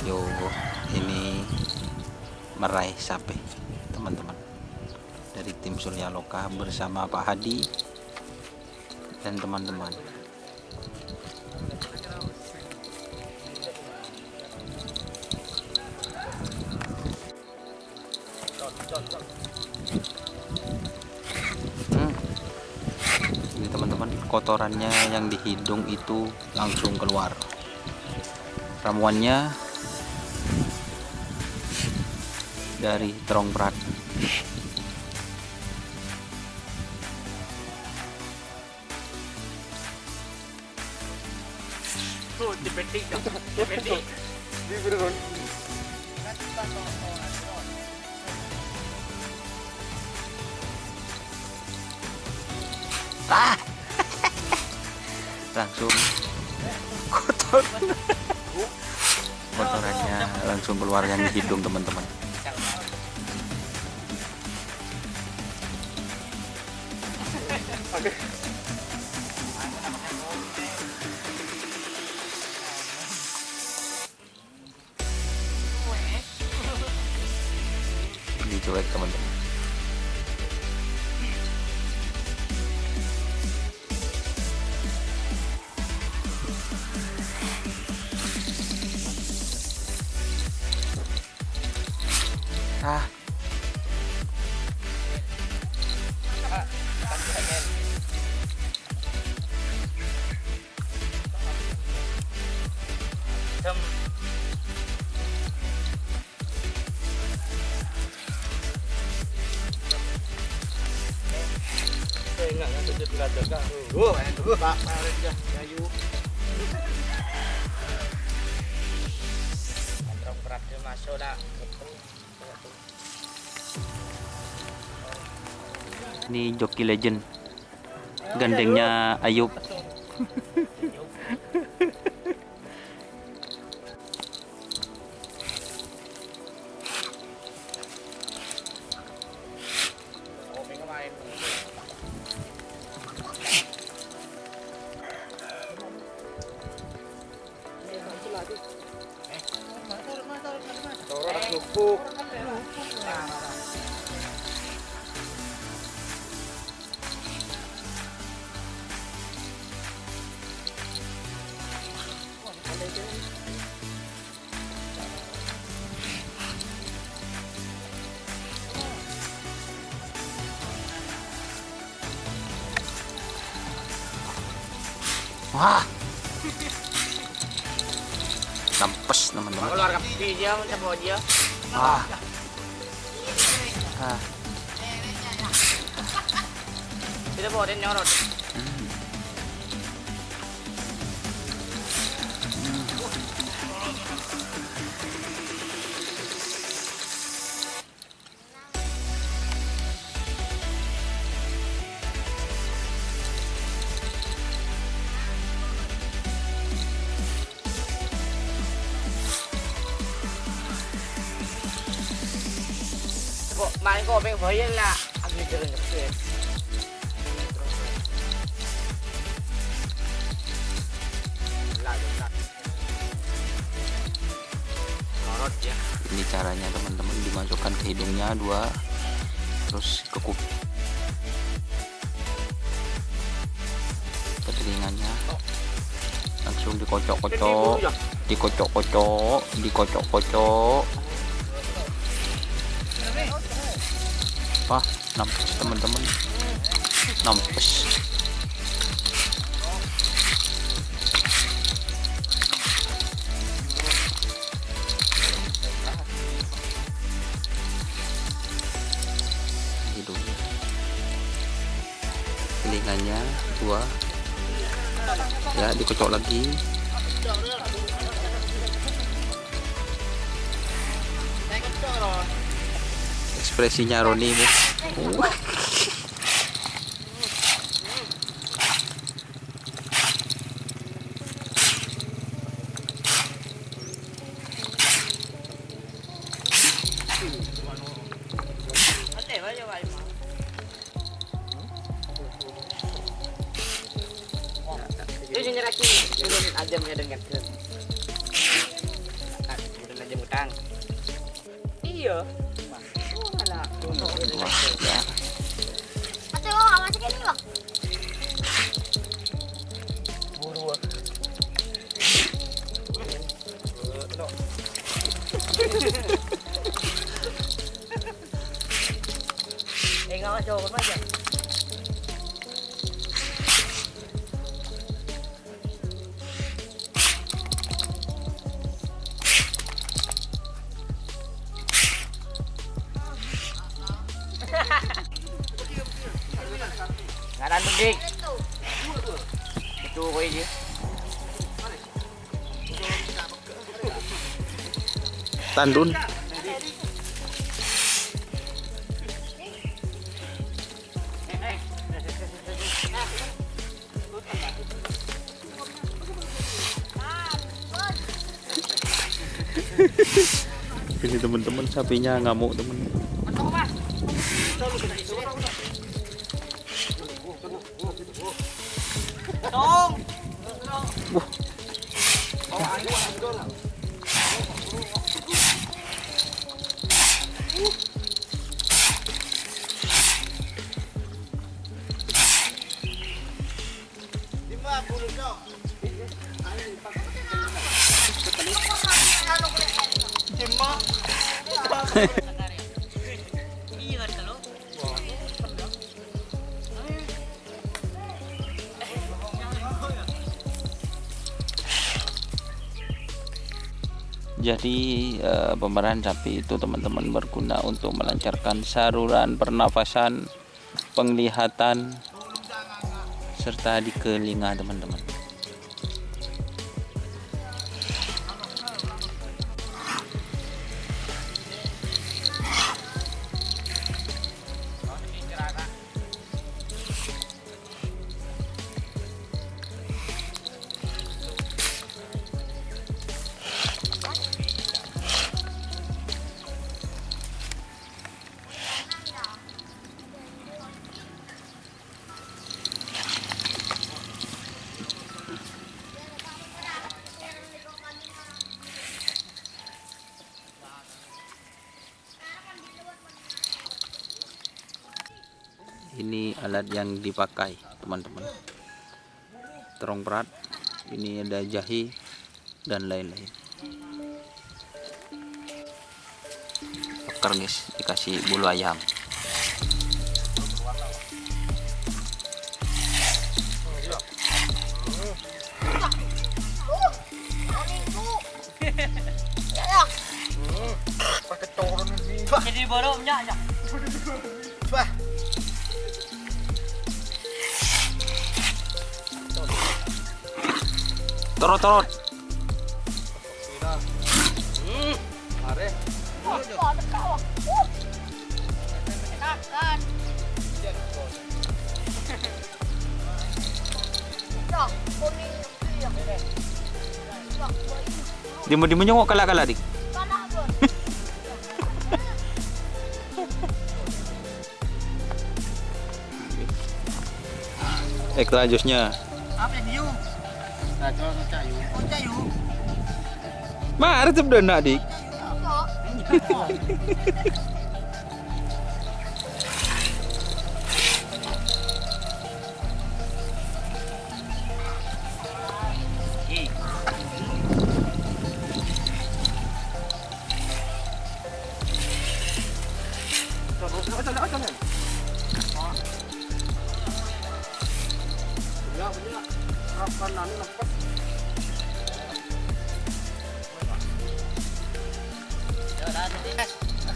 Yo, ini meraih sapi teman-teman dari tim Surya Loka bersama Pak Hadi dan teman-teman. Ini teman-teman, kotorannya yang di hidung itu langsung keluar. Ramuannya dari terong berat. Langsung kotorannya langsung keluar yang di hidung teman-teman. Ini cuek teman-teman. Ini joki legend, gandengnya Ayub. Wah, nampes teman-teman. Keluar kapi dia, mencoba dia. Wah, Kita bawa dia nyorot. Main kok pengen bayar lah. Agak jalan cepet. ini caranya teman-teman, dimasukkan ke hidungnya dua, terus ke kuping, ke telinganya, langsung dikocok-kocok, dikocok-kocok, dikocok-kocok. Wah, nampes teman-teman, nampes. Hidungnya, telinganya dua, ya dikocok lagi. Ekspresinya Roni bu. Itu nyeraki, itu ajamnya dengan belakang. Iya. Alah, Ya. Atau nggak masuk ini bang? buru. Nggak jauh aja. Ngaran bedik. Itu kowe iki. Tandun. Ini teman-teman sapinya ngamuk teman. Jadi pemerahan sapi itu teman-teman berguna untuk melancarkan saluran pernafasan, penglihatan, serta di telinga teman-teman. Ini alat yang dipakai teman-teman, terong perat, ini ada jahe dan lain-lain. Peker guys, dikasih bulu ayam. Jadi baru punya aja. Torot. Di menyongok kala-kala dik. Ekstra jusnya. Apa yang diu? Cayu. Mari tuh nak dik.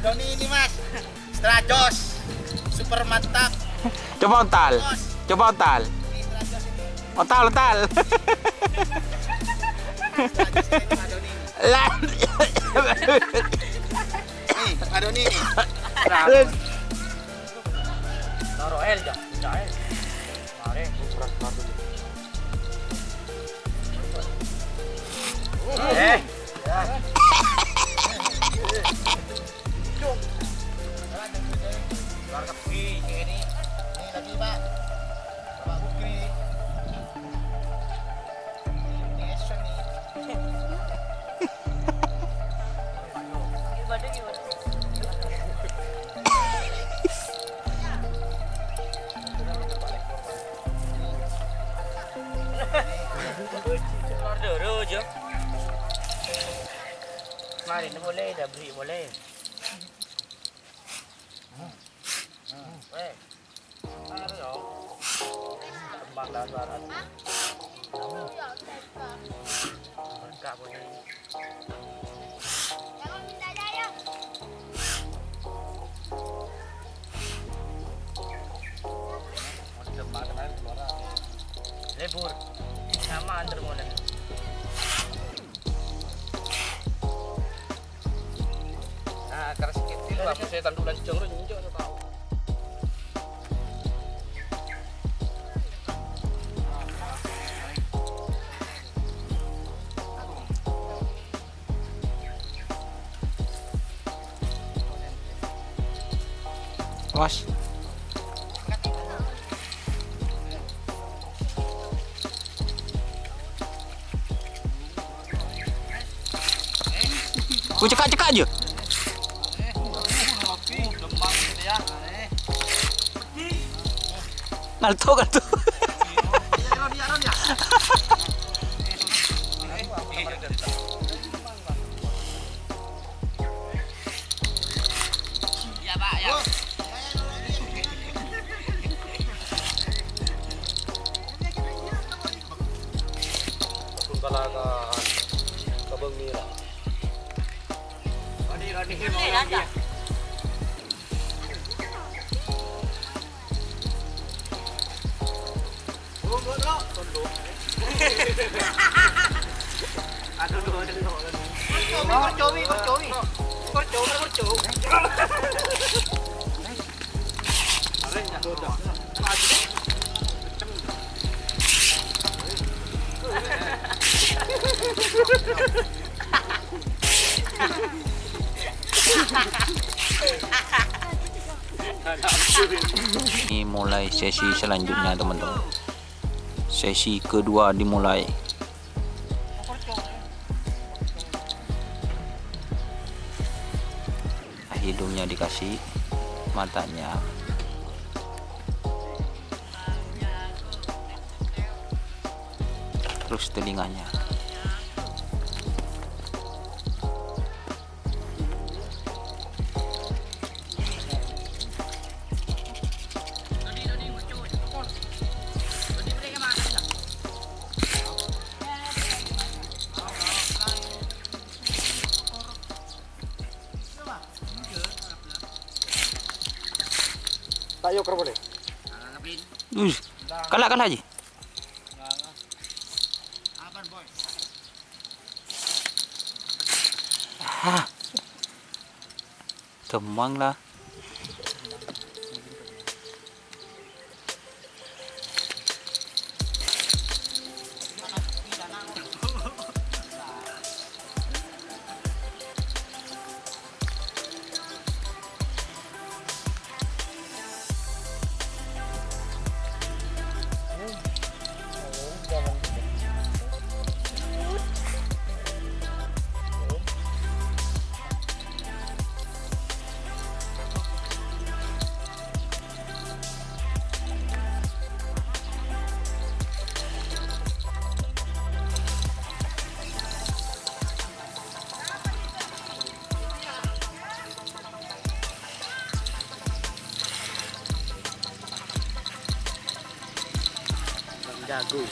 Doni ini mas, setelah jos, super mantap. Coba ontal. Ontal. Lah. Nih, Adoni nih. Taruh el jah, Mari, keluarga Bukri ini lagi pak, Bapak Bukri. Ini action nih. je. Mari ni boleh, dah beri boleh. Weh. Ada dong. Tembang dasaran. Enggak boleh. Jangan minta daya. Lebur. Sama under model. Nah, karena sekitar lah, saya tandu lancung lu nyinjau tu tahu. Was. Ku cekak-cekak aja. Ngalto. Ya, Pak, ya. Kalagaan kabangmira. Rodi mau dia. Ini mulai sesi selanjutnya teman-teman. Sesi kedua dimulai. Hidungnya dikasih, matanya, terus telinganya. Tayo karo boleh. Kalah aja. Temang lah. Jago.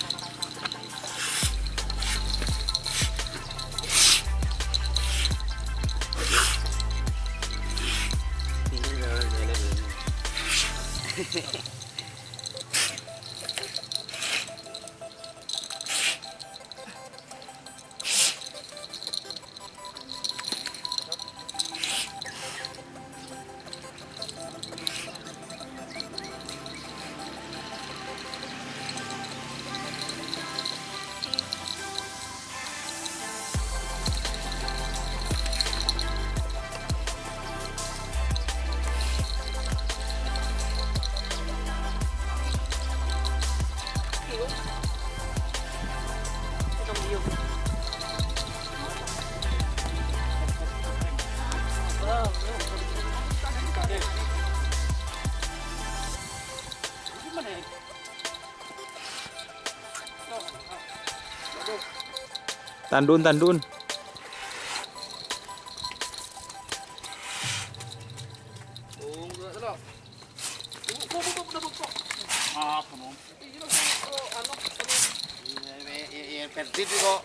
Tandun, tandun. Oh, enggak tahu. Apa nom? Perdit kok.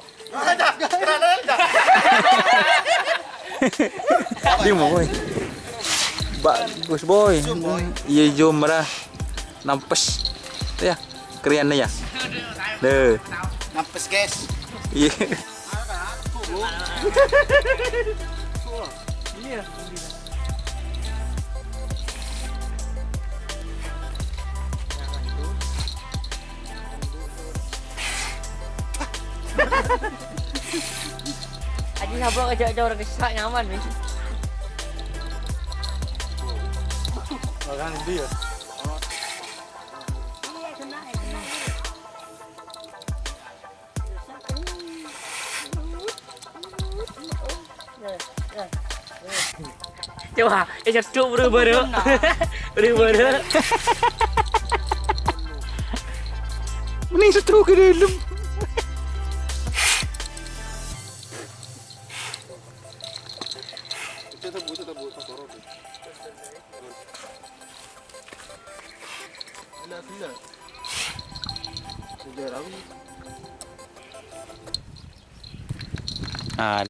Di mo boy. Bagus boy. Iya jom merah. Nampes. Tuh ya, kerian ya. Deh. Nampes guys. Iya. Aji sablok aja orang kesak nyaman nih. Makan dia. Coba, ceduk buru-buru. Buru-buru. Mending setru ke dalam. Itu tebu sorot. Sila. Sejarah. Nah,